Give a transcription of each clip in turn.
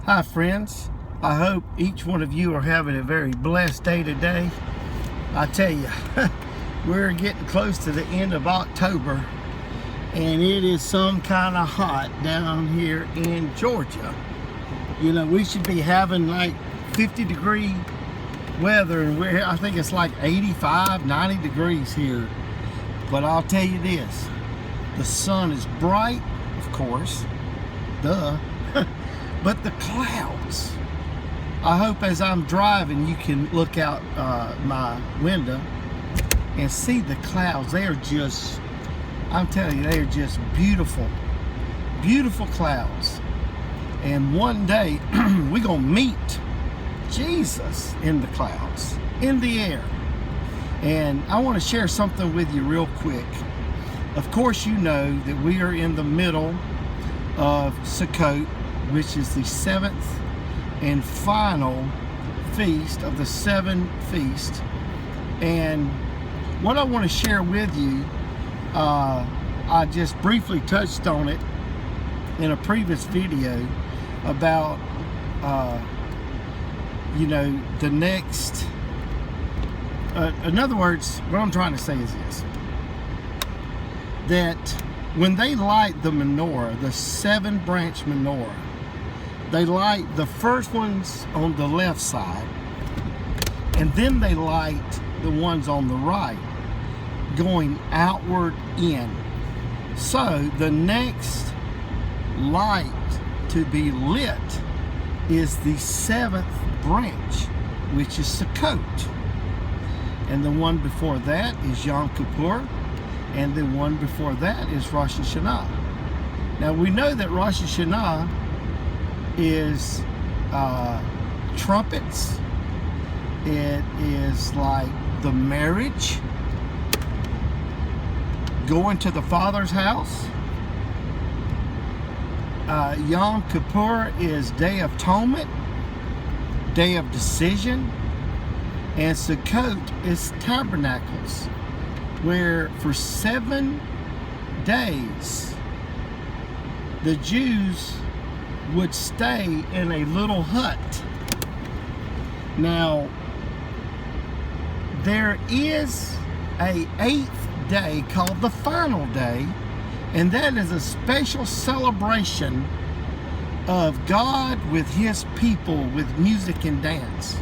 Hi friends, I hope each one of you are having a very blessed day today. I tell you, we're getting close to the end of October and it is some kind of hot down here in Georgia. You know, we should be having like 50-degree weather and I think it's like 85, 90 degrees here. But I'll tell you this, the sun is bright, of course, duh. But the clouds, I hope as I'm driving you can look out my window and see the clouds. They are just, I'm telling you, they are just beautiful, beautiful clouds. And one day we're gonna meet Jesus in the clouds, in the air. And I want to share something with you real quick. Of course you know that we are in the middle of Sukkot, which is the 7th and final feast of the 7 feasts. And what I want to share with you, I just briefly touched on it in a previous video about, you know, the next, in other words, what I'm trying to say is this, that when they light the menorah, the 7-branch menorah, they light the first ones on the left side, and then they light the ones on the right, going outward in. So the next light to be lit is the 7th branch, which is Sukkot. And the one before that is Yom Kippur, and the one before that is Rosh Hashanah. Now we know that Rosh Hashanah is trumpets. It is like the marriage, going to the Father's house. Yom Kippur is Day of Atonement, Day of Decision, and Sukkot is Tabernacles, where for 7 days the Jews would stay in a little hut. Now, there is a 8th day called the final day, and that is a special celebration of God with his people with music and dance.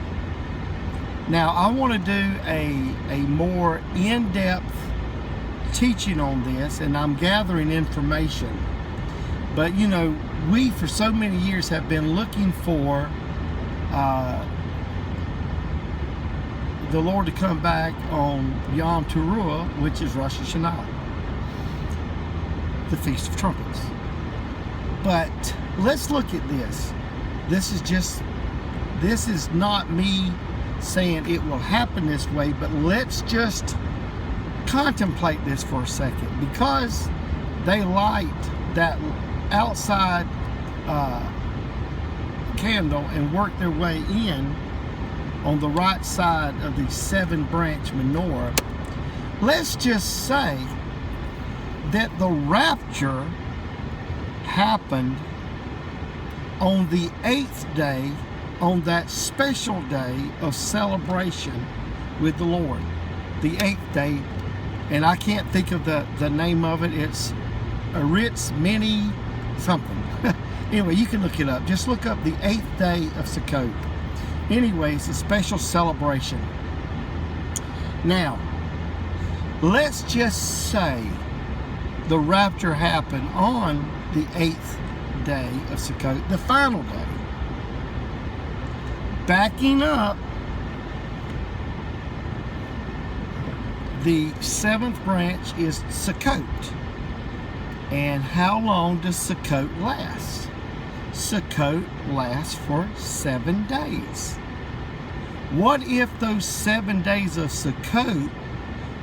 Now, I want to do a more in-depth teaching on this, and I'm gathering information. But you know, we for so many years have been looking for the Lord to come back on Yom Teruah, which is Rosh Hashanah, the Feast of Trumpets. But let's look at this. This is not me saying it will happen this way, but let's just contemplate this for a second, because they light that outside candle and work their way in on the right side of the 7-branch menorah. Let's just say that the rapture happened on the 8th day, on that special day of celebration with the Lord, the 8th day, and I can't think of the name of it. It's a Ritz Mini something. Anyway, you can look it up. Just look up the 8th day of Sukkot. Anyway, it's a special celebration. Now, let's just say the rapture happened on the 8th day of Sukkot, the final day. Backing up, the 7th branch is Sukkot. And how long does Sukkot last? Sukkot lasts for 7 days. What if those 7 days of Sukkot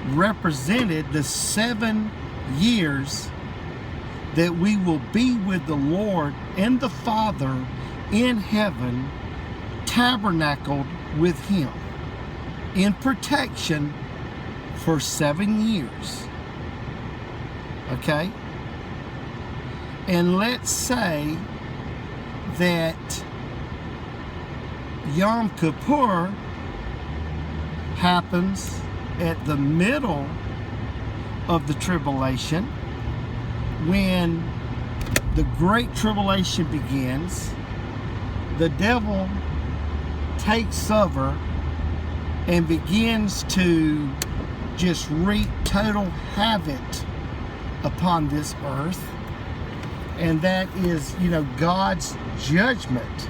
represented the 7 years that we will be with the Lord and the Father in heaven, tabernacled with him in protection for 7 years? Okay? And let's say that Yom Kippur happens at the middle of the tribulation, when the great tribulation begins. The devil takes over and begins to just wreak total havoc upon this earth. And that is, you know, God's judgment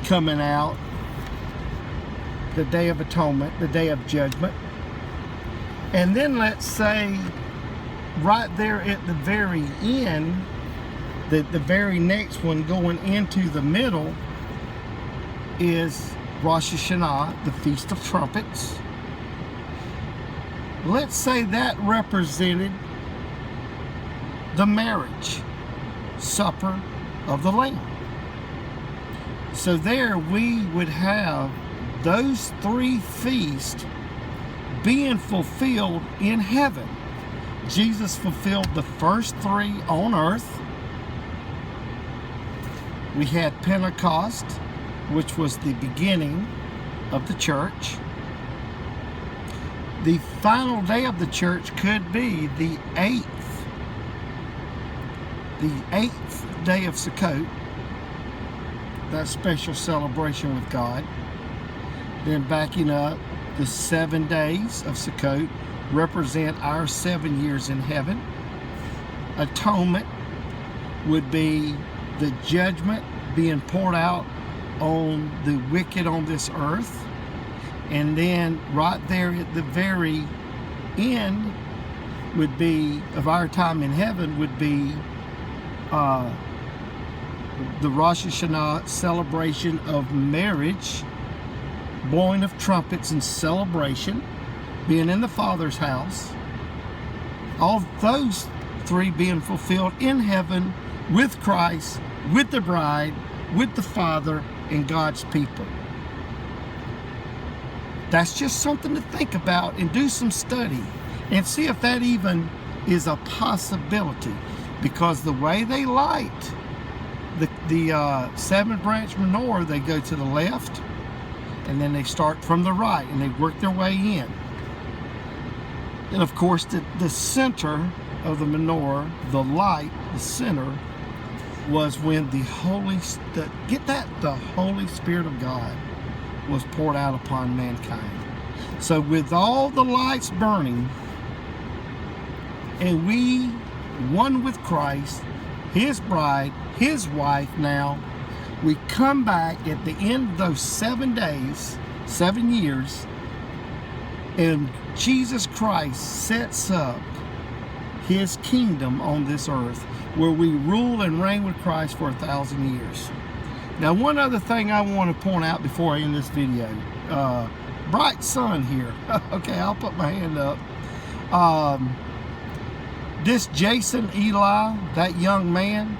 coming out, the Day of Atonement, the Day of Judgment. And then let's say right there at the very end, the very next one going into the middle is Rosh Hashanah, the Feast of Trumpets. Let's say that represented the marriage supper of the Lamb. So there we would have those three feasts being fulfilled in heaven. Jesus fulfilled the first three on earth. We had Pentecost, which was the beginning of the church. The final day of the church could be the eighth day of Sukkot, that special celebration with God. Then backing up, the 7 days of Sukkot represent our 7 years in heaven. Atonement would be the judgment being poured out on the wicked on this earth. And then right there at the very end would be, of our time in heaven, would be the Rosh Hashanah celebration of marriage, blowing of trumpets and celebration, being in the Father's house. All those three being fulfilled in heaven with Christ, with the bride, with the Father, and God's people. That's just something to think about and do some study and see if that even is a possibility. Because the way they light the 7-branch menorah, they go to the left and then they start from the right and they work their way in. And of course the center of the menorah, the light, the center, was when the Holy Spirit of God was poured out upon mankind. So with all the lights burning, and we one with Christ, His bride, His wife now, we come back at the end of those 7 days, 7 years, and Jesus Christ sets up His kingdom on this earth, where we rule and reign with Christ for 1,000 years. Now, one other thing I want to point out before I end this video. Bright sun here. Okay, I'll put my hand up. This Jason Eli, that young man,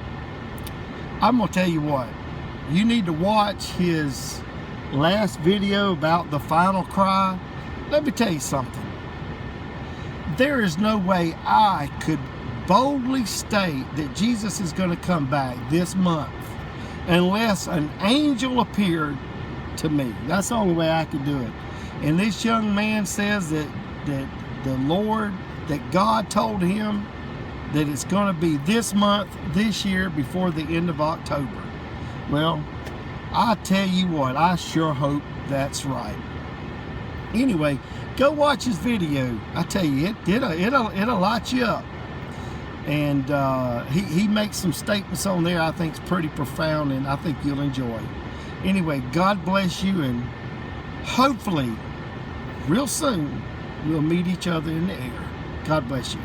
I'm going to tell you what. You need to watch his last video about the final cry. Let me tell you something. There is no way I could boldly state that Jesus is going to come back this month unless an angel appeared to me. That's the only way I could do it. And this young man says that the Lord, that God told him that it's going to be this month, this year, before the end of October. Well, I tell you what, I sure hope that's right. Anyway, go watch his video. I tell you, it'll light you up. And he makes some statements on there I think is pretty profound, and I think you'll enjoy. Anyway, God bless you, and hopefully real soon we'll meet each other in the air. God bless you.